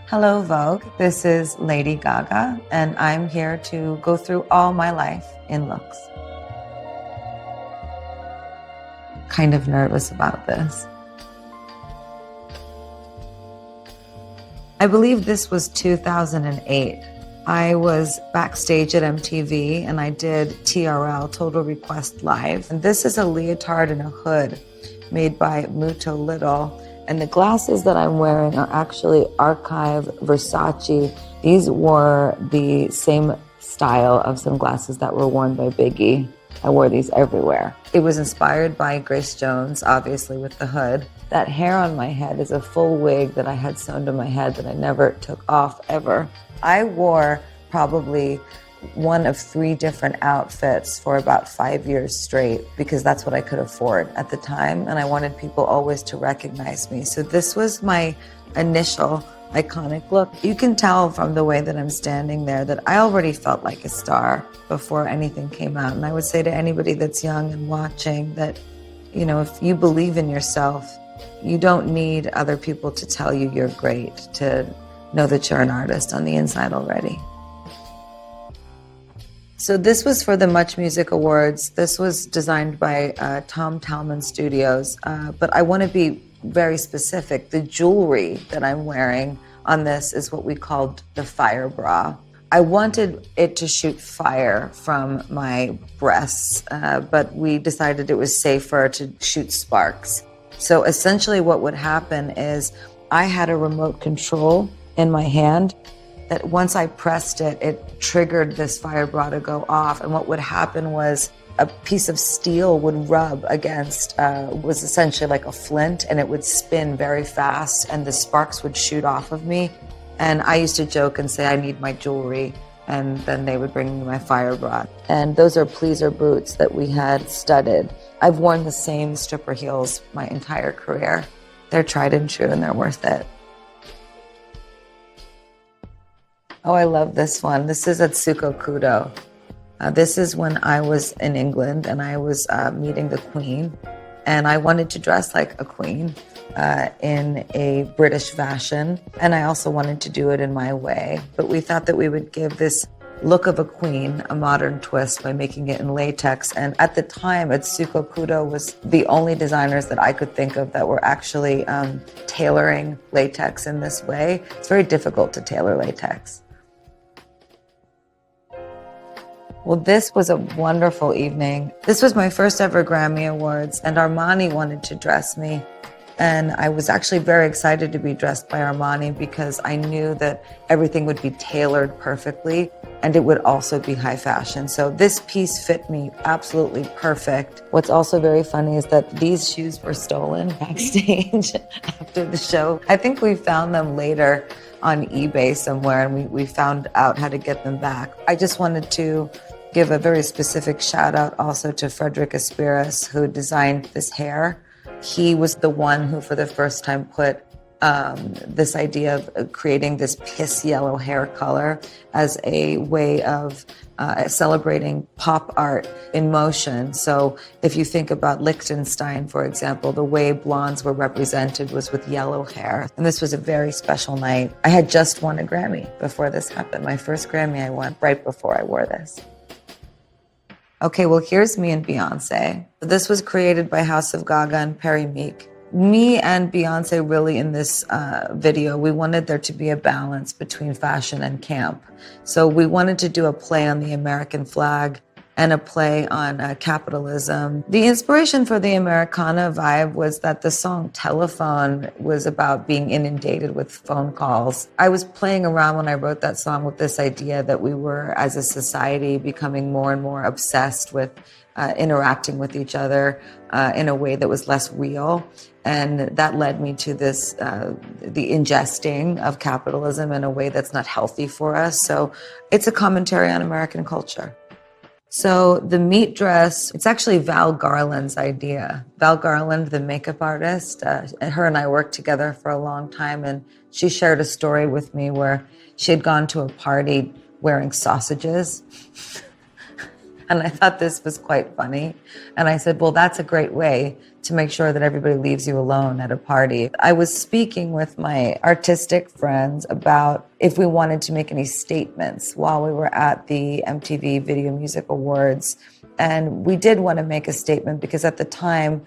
Hello, Vogue. This is Lady Gaga, and I'm here to go through all my life in looks. Kind of nervous about this. I believe this was 2008. I was backstage at MTV and I did TRL, Total Request Live. And this is a leotard and a hood made by Muto Little. And the glasses that I'm wearing are actually Archive Versace. These were the same style of some glasses that were worn by Biggie. I wore these everywhere. It was inspired by Grace Jones, obviously, with the hood. That hair on my head is a full wig that I had sewn to my head that I never took off ever. I wore probably one of 3 different outfits for about 5 years straight because that's what I could afford at the time, and I wanted people always to recognize me. So this was my initial iconic look. You can tell from the way that I'm standing there that I already felt like a star before anything came out. And I would say to anybody that's young and watching that, you know, if you believe in yourself, you don't need other people to tell you you're great to know that you're an artist on the inside already. So this was for the Much Music Awards. This was designed by Tom Talman Studios, but I want to be very specific. The jewelry that I'm wearing on this is what we called the fire bra. I wanted it to shoot fire from my breasts, but we decided it was safer to shoot sparks. So essentially what would happen is I had a remote control in my hand that once I pressed it, it triggered this fire bra to go off. And what would happen was a piece of steel would rub against, was essentially like a flint, and it would spin very fast and the sparks would shoot off of me. And I used to joke and say, I need my jewelry. And then they would bring me my fire bra. And those are pleaser boots that we had studded. I've worn the same stripper heels my entire career. They're tried and true and they're worth it. Oh, I love this one. This is at Tsuko Kudo. This is when I was in England and I was meeting the Queen, and I wanted to dress like a queen in a British fashion, and I also wanted to do it in my way. But we thought that we would give this look of a queen a modern twist by making it in latex. And at the time, at Tsuko Kudo was the only designers that I could think of that were actually tailoring latex in this way. It's very difficult to tailor latex. Well, this was a wonderful evening. This was my first ever Grammy Awards, and Armani wanted to dress me. And I was actually very excited to be dressed by Armani because I knew that everything would be tailored perfectly and it would also be high fashion. So this piece fit me absolutely perfect. What's also very funny is that these shoes were stolen backstage after the show. I think we found them later on eBay somewhere, and we found out how to get them back. I just wanted to give a very specific shout out also to Frederick Aspiras, who designed this hair. He was the one who for the first time put this idea of creating this piss yellow hair color as a way of celebrating pop art in motion. So if you think about Liechtenstein, for example, the way blondes were represented was with yellow hair. And this was a very special night. I had just won a Grammy before this happened. My first Grammy I won right before I wore this. Okay, well, here's me and Beyonce. This was created by House of Gaga and Perry Meek. Me and Beyonce really in this video, we wanted there to be a balance between fashion and camp. So we wanted to do a play on the American flag and a play on capitalism. The inspiration for the Americana vibe was that the song Telephone was about being inundated with phone calls. I was playing around when I wrote that song with this idea that we were, as a society, becoming more and more obsessed with interacting with each other in a way that was less real. And that led me to this, the ingesting of capitalism in a way that's not healthy for us. So it's a commentary on American culture. So the meat dress, it's actually Val Garland's idea. Val Garland, the makeup artist, her and I worked together for a long time, and she shared a story with me where she had gone to a party wearing sausages. And I thought this was quite funny. And I said, well, that's a great way to make sure that everybody leaves you alone at a party. I was speaking with my artistic friends about if we wanted to make any statements while we were at the MTV Video Music Awards. And we did want to make a statement because at the time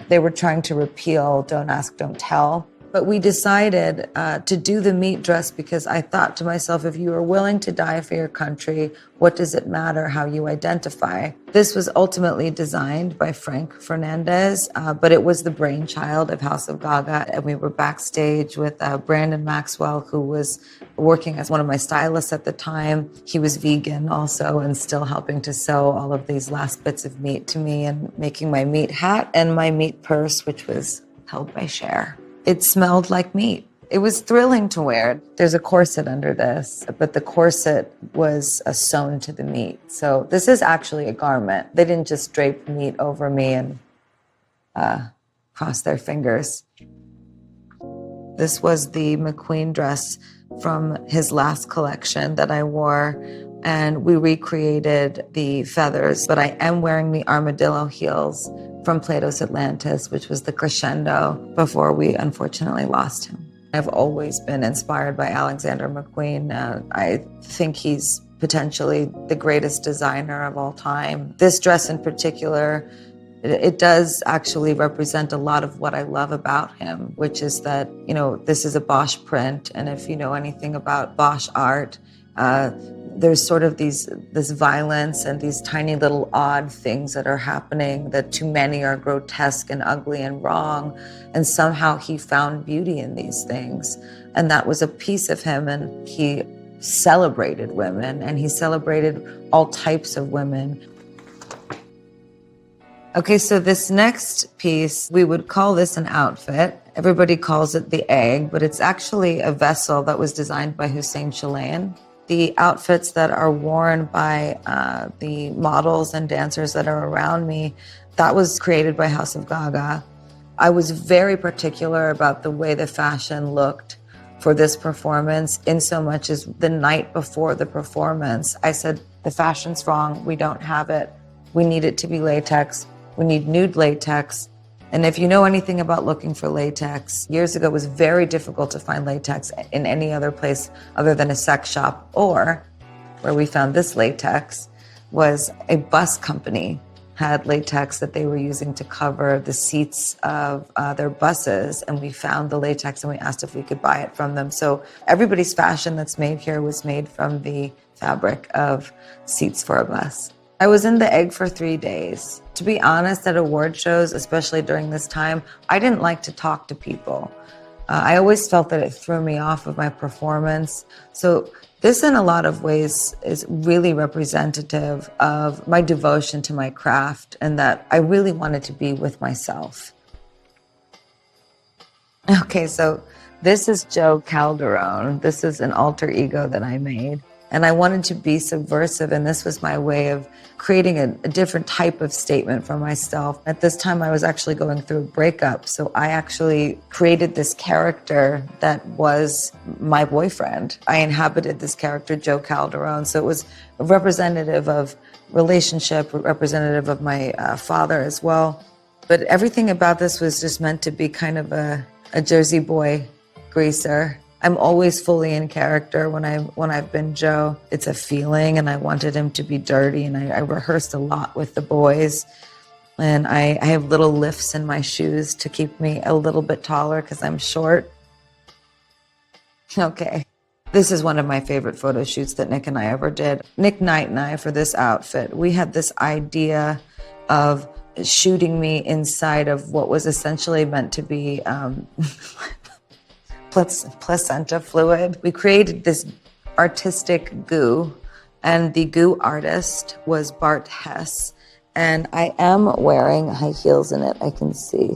they were trying to repeal Don't Ask, Don't Tell. But we decided to do the meat dress because I thought to myself, if you are willing to die for your country, what does it matter how you identify? This was ultimately designed by Frank Fernandez, but it was the brainchild of House of Gaga. And we were backstage with Brandon Maxwell, who was working as one of my stylists at the time. He was vegan also and still helping to sew all of these last bits of meat to me and making my meat hat and my meat purse, which was held by Cher. It smelled like meat. It was thrilling to wear. There's a corset under this, but the corset was sewn to the meat. So this is actually a garment. They didn't just drape meat over me and cross their fingers. This was the McQueen dress from his last collection that I wore, and we recreated the feathers, but I am wearing the armadillo heels from Plato's Atlantis, which was the crescendo before we unfortunately lost him. I've always been inspired by Alexander McQueen. I think he's potentially the greatest designer of all time. This dress in particular, it does actually represent a lot of what I love about him, which is that, you know, this is a Bosch print, and if you know anything about Bosch art, there's sort of this violence and these tiny little odd things that are happening that to many are grotesque and ugly and wrong. And somehow he found beauty in these things. And that was a piece of him. And he celebrated women and he celebrated all types of women. Okay, so this next piece, we would call this an outfit. Everybody calls it the egg, but it's actually a vessel that was designed by Hussein Chalayan. The outfits that are worn by the models and dancers that are around me, that was created by House of Gaga. I was very particular about the way the fashion looked for this performance, in so much as the night before the performance, I said, the fashion's wrong, we don't have it. We need it to be latex. We need nude latex. And if you know anything about looking for latex, years ago it was very difficult to find latex in any other place other than a sex shop, or where we found this latex was a bus company had latex that they were using to cover the seats of their buses. And we found the latex and we asked if we could buy it from them. So everybody's fashion that's made here was made from the fabric of seats for a bus. I was in the egg for 3 days. To be honest, at award shows, especially during this time, I didn't like to talk to people. I always felt that it threw me off of my performance. So this, in a lot of ways, is really representative of my devotion to my craft and that I really wanted to be with myself. Okay, so this is Joe Calderone. This is an alter ego that I made. And I wanted to be subversive, and this was my way of creating a different type of statement for myself. At this time, I was actually going through a breakup, so I actually created this character that was my boyfriend. I inhabited this character, Joe Calderone, so it was representative of relationship, representative of my father as well. But everything about this was just meant to be kind of a Jersey boy greaser. I'm always fully in character when I've been Joe. It's a feeling, and I wanted him to be dirty, and I rehearsed a lot with the boys. And I have little lifts in my shoes to keep me a little bit taller because I'm short. Okay. This is one of my favorite photo shoots that Nick and I ever did. Nick Knight and I, for this outfit, we had this idea of shooting me inside of what was essentially meant to be placenta fluid. We created this artistic goo, and the goo artist was Bart Hess. And I am wearing high heels in it, I can see.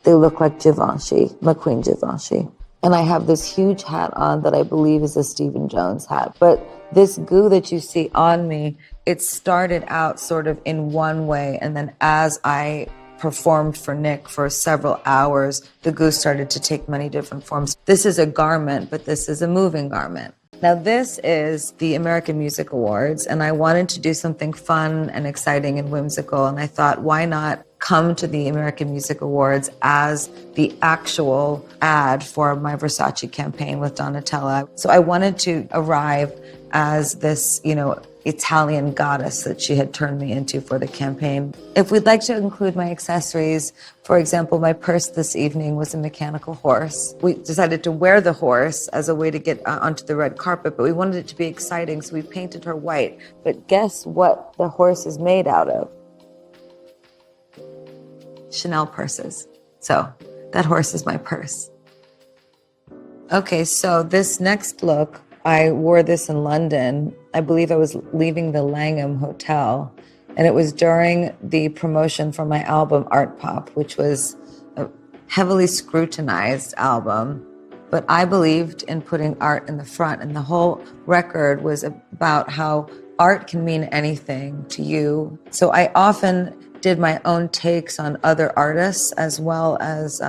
They look like Givenchy, McQueen Givenchy. And I have this huge hat on that I believe is a Stephen Jones hat. But this goo that you see on me, it started out sort of in one way, and then as I performed for Nick for several hours, the goo started to take many different forms. This is a garment, but this is a moving garment. Now this is the American Music Awards, and I wanted to do something fun and exciting and whimsical, and I thought, why not come to the American Music Awards as the actual ad for my Versace campaign with Donatella. So I wanted to arrive as this, Italian goddess that she had turned me into for the campaign. If we'd like to include my accessories, for example, my purse this evening was a mechanical horse. We decided to wear the horse as a way to get onto the red carpet, but we wanted it to be exciting, so we painted her white. But guess what the horse is made out of? Chanel purses. So that horse is my purse. Okay, so this next look, I wore this in London. I believe I was leaving the Langham Hotel, and it was during the promotion for my album Art Pop, which was a heavily scrutinized album. But I believed in putting art in the front, and the whole record was about how art can mean anything to you. So I often did my own takes on other artists as well as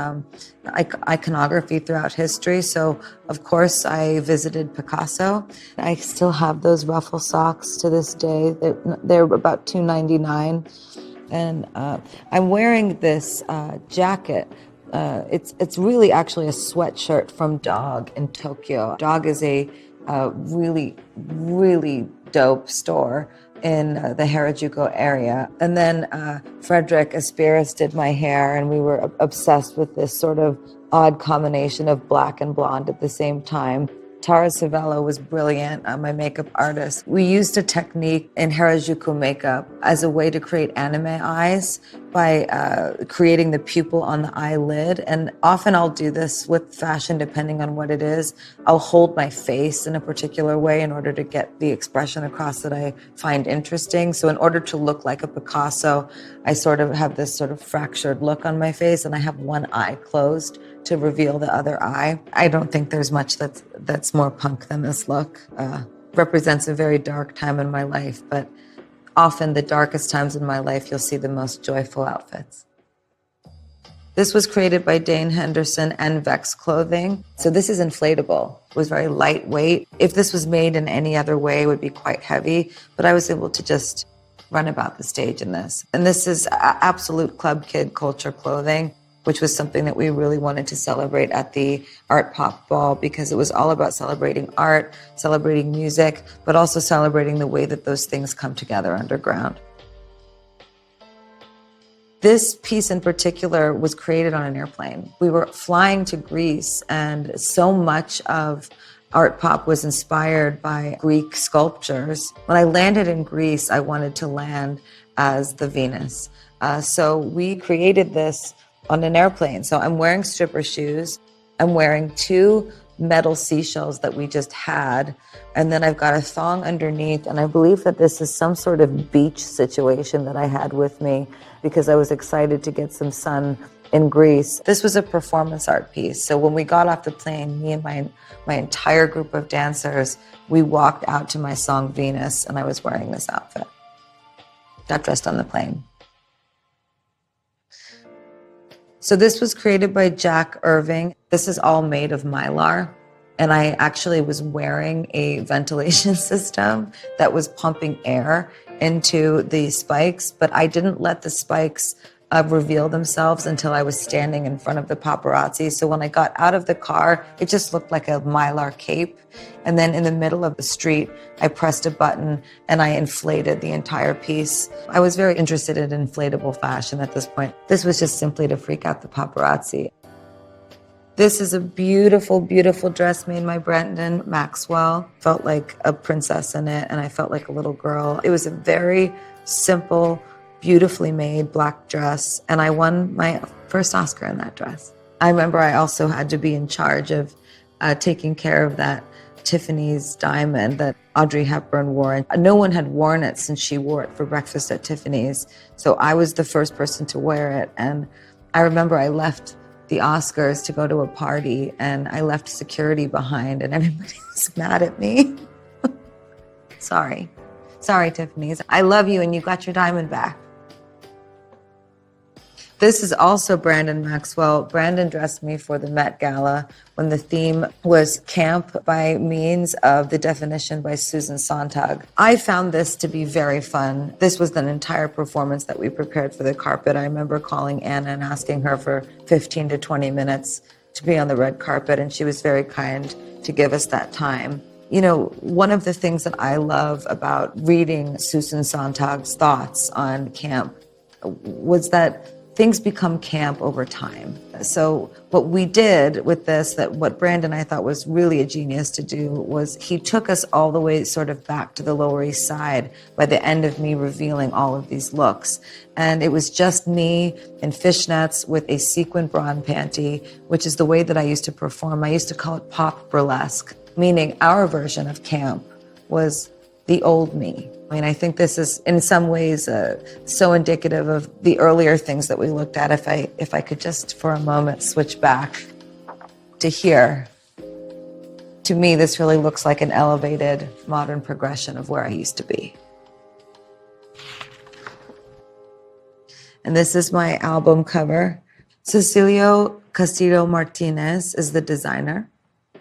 iconography throughout history. So, of course, I visited Picasso. I still have those ruffle socks to this day. They're about $2.99. And I'm wearing this jacket. It's really actually a sweatshirt from Dog in Tokyo. Dog is a really, really dope store in the Harajuku area. And then Frederick Aspiris did my hair, and we were obsessed with this sort of odd combination of black and blonde at the same time. Tara Savello was brilliant, my makeup artist. We used a technique in Harajuku makeup as a way to create anime eyes by creating the pupil on the eyelid. And often I'll do this with fashion, depending on what it is. I'll hold my face in a particular way in order to get the expression across that I find interesting. So in order to look like a Picasso, I sort of have this sort of fractured look on my face, and I have one eye closed to reveal the other eye. I don't think there's much that's more punk than this look. Represents a very dark time in my life, but often the darkest times in my life, you'll see the most joyful outfits. This was created by Dane Henderson and Vex Clothing. So this is inflatable. It was very lightweight. If this was made in any other way, it would be quite heavy, but I was able to just run about the stage in this. And this is absolute club kid culture clothing, which was something that we really wanted to celebrate at the Art Pop Ball, because it was all about celebrating art, celebrating music, but also celebrating the way that those things come together underground. This piece in particular was created on an airplane. We were flying to Greece, and so much of Art Pop was inspired by Greek sculptures. When I landed in Greece, I wanted to land as the Venus. So we created this on an airplane. So I'm wearing stripper shoes. I'm wearing 2 metal seashells that we just had. And then I've got a thong underneath. And I believe that this is some sort of beach situation that I had with me because I was excited to get some sun in Greece. This was a performance art piece. So when we got off the plane, me and my entire group of dancers, we walked out to my song Venus, and I was wearing this outfit. Got dressed on the plane. So this was created by Jack Irving. This is all made of Mylar. And I actually was wearing a ventilation system that was pumping air into the spikes, but I didn't let the spikes reveal themselves until I was standing in front of the paparazzi. So when I got out of the car, it just looked like a Mylar cape. And then in the middle of the street, I pressed a button and I inflated the entire piece. I was very interested in inflatable fashion at this point. This was just simply to freak out the paparazzi. This is a beautiful, beautiful dress made by Brenton Maxwell. Felt like a princess in it, and I felt like a little girl. It was a very simple, beautifully made black dress, and I won my first Oscar in that dress. I remember I also had to be in charge of taking care of that Tiffany's diamond that Audrey Hepburn wore. No one had worn it since she wore it for breakfast at Tiffany's, so I was the first person to wear it. And I remember I left the Oscars to go to a party, and I left security behind, and everybody was mad at me. Sorry, Tiffany's. I love you, and you got your diamond back. This is also Brandon Maxwell. Brandon dressed me for the Met Gala when the theme was camp by means of the definition by Susan Sontag. I found this to be very fun. This was an entire performance that we prepared for the carpet. I remember calling Anna and asking her for 15 to 20 minutes to be on the red carpet, and she was very kind to give us that time. You know, one of the things that I love about reading Susan Sontag's thoughts on camp was that things become camp over time. So what we did with this, that what Brandon I thought was really a genius to do, was he took us all the way sort of back to the Lower East Side by the end of me revealing all of these looks. And it was just me in fishnets with a sequin bra and panty, which is the way that I used to perform. I used to call it pop burlesque, meaning our version of camp was the old me. I mean, I think this is in some ways so indicative of the earlier things that we looked at. If I could just for a moment switch back to here. To me, this really looks like an elevated modern progression of where I used to be. And this is my album cover. Cecilio Castillo Martinez is the designer.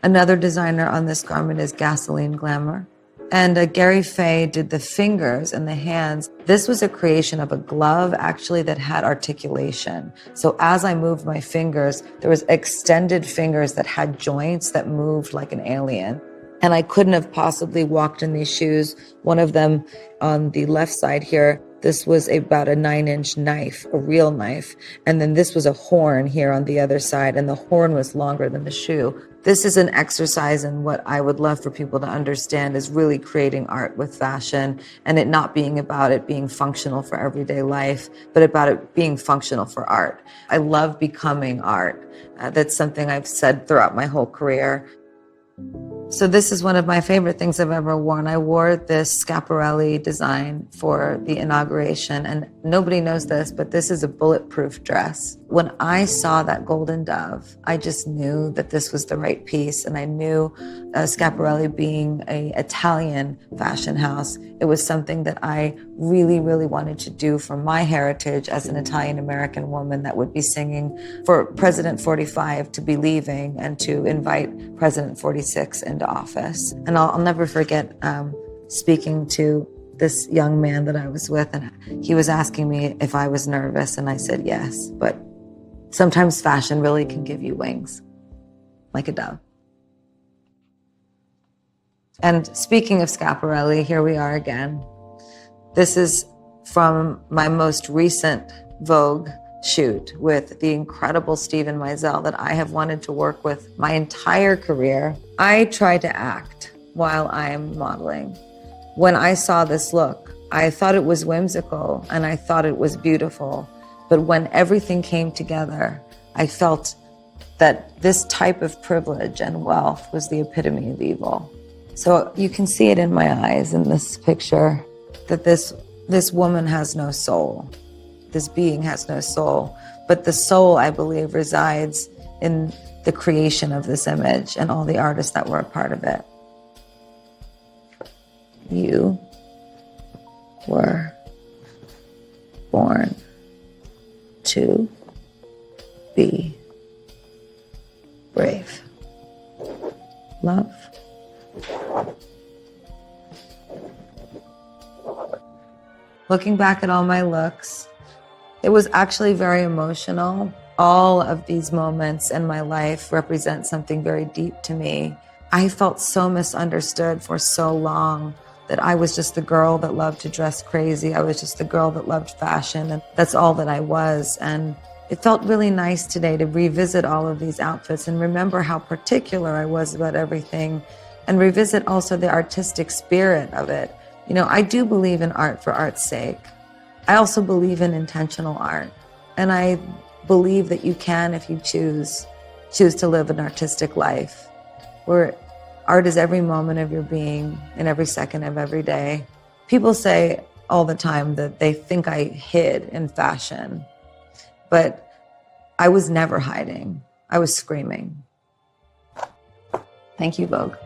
Another designer on this garment is Gasoline Glamour. And Gary Fay did the fingers and the hands. This was a creation of a glove, actually, that had articulation. So as I moved my fingers, there was extended fingers that had joints that moved like an alien. And I couldn't have possibly walked in these shoes. One of them on the left side here, this was about a 9-inch knife, a real knife. And then this was a horn here on the other side, and the horn was longer than the shoe. This is an exercise in what I would love for people to understand is really creating art with fashion, and it not being about it being functional for everyday life, but about it being functional for art. I love becoming art. That's something I've said throughout my whole career. So this is one of my favorite things I've ever worn. I wore this Schiaparelli design for the inauguration, and nobody knows this, but this is a bulletproof dress. When I saw that golden dove, I just knew that this was the right piece, and I knew Schiaparelli being an Italian fashion house, it was something that I really, really wanted to do for my heritage as an Italian-American woman that would be singing for President 45 to be leaving and to invite President 46 into office. And I'll never forget speaking to this young man that I was with, and he was asking me if I was nervous, and I said yes. But sometimes fashion really can give you wings, like a dove. And speaking of Schiaparelli, here we are again. This is from my most recent Vogue shoot with the incredible Steven Meisel that I have wanted to work with my entire career. I try to act while I'm modeling. When I saw this look, I thought it was whimsical and I thought it was beautiful. But when everything came together, I felt that this type of privilege and wealth was the epitome of evil. So you can see it in my eyes in this picture, that this woman has no soul. This being has no soul. But the soul, I believe, resides in the creation of this image and all the artists that were a part of it. You were born to be brave. Love. Looking back at all my looks, it was actually very emotional. All of these moments in my life represent something very deep to me. I felt so misunderstood for so long, that I was just the girl that loved to dress crazy. I was just the girl that loved fashion, and that's all that I was. And it felt really nice today to revisit all of these outfits and remember how particular I was about everything, and revisit also the artistic spirit of it. You know, I do believe in art for art's sake. I also believe in intentional art. And I believe that you can, if you choose to live an artistic life, where art is every moment of your being and every second of every day. People say all the time that they think I hid in fashion, but I was never hiding. I was screaming. Thank you, Vogue.